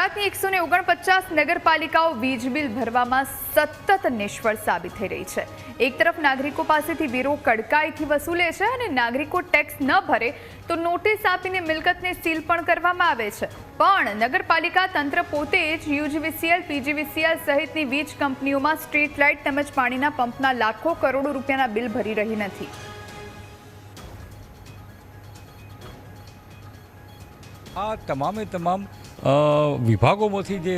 ગુજરાતની 149 નગરપાલિકાઓ વીજ બિલ ભરવામાં સતત નિષ્ફળ સાબિત થઈ રહી છે। એક તરફ નાગરિકો પાસેથી વેરો કડકાઈથી વસૂલે છે અને નાગરિકો ટેક્સ ન ભરે તો નોટિસ આપીને મિલકતને સીલ પણ કરવામાં આવે છે, પણ નગરપાલિકા તંત્ર પોતે જ યુજીવીસીએલ, પીજીવીસીએલ સહિતની વીજ કંપનીઓમાં સ્ટ્રીટ લાઇટ તેમજ પાણીના પંપના લાખો કરોડો રૂપિયાના બિલ ભરી રહી નથી। આ તમામ વિભાગોમાંથી જે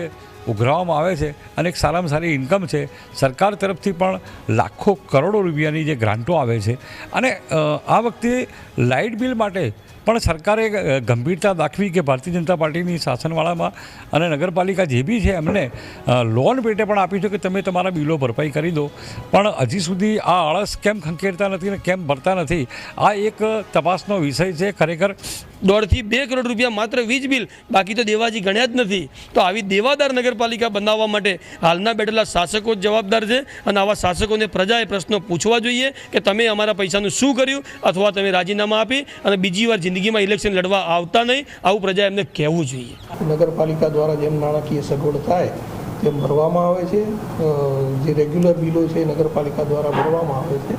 ઉઘરાવવામાં આવે છે અને એક સારામાં સારી ઇન્કમ છે, સરકાર તરફથી પણ લાખો કરોડો રૂપિયાની જે ગ્રાન્ટો આવે છે અને આ વખતે લાઇટ બિલ માટે પણ સરકારે ગંભીરતા દાખવી કે ભારતીય જનતા પાર્ટીની શાસનવાળામાં અને નગરપાલિકા જે બી છે એમને લોન પેટે પણ આપી છે કે તમે તમારા બિલો ભરપાઈ કરી દો, પણ હજી સુધી આ આળસ કેમ ખંખેરતા નથી ને કેમ ભરતા નથી, આ એક તપાસનો વિષય છે। ખરેખર 1.5 થી 2 કરોડ રૂપિયા માત્ર વીજ બિલ, બાકી તો દેવાજી ગણ્યા જ નથી। તો આવી દેવાદાર નગરપાલિકા બનાવવા માટે હાલના બેઠેલા શાસકો જ જવાબદાર છે અને આવા શાસકોને પ્રજાએ પ્રશ્નો પૂછવા જોઈએ કે તમે અમારા પૈસાનું શું કર્યું, અથવા તમે રાજીનામા આપી અને બીજી વાર જિંદગીમાં ઇલેક્શન લડવા આવતા નહીં, આવું પ્રજા એમને કહેવું જોઈએ। નગરપાલિકા દ્વારા જેમ નાણાકીય સગવડ થાય તેમ ભરવામાં આવે છે। જે રેગ્યુલર બિલો છે નગરપાલિકા દ્વારા ભરવામાં આવે છે,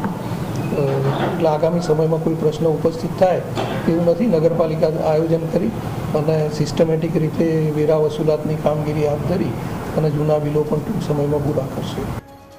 એટલે આગામી સમયમાં કોઈ પ્રશ્ન ઉપસ્થિત થાય એવું નથી। નગરપાલિકા આયોજન કરી અને સિસ્ટમેટિક રીતે વેરા વસૂલાતની કામગીરી હાથ ધરી અને જૂના બિલો પણ ટૂંક સમયમાં પૂરા કરશે।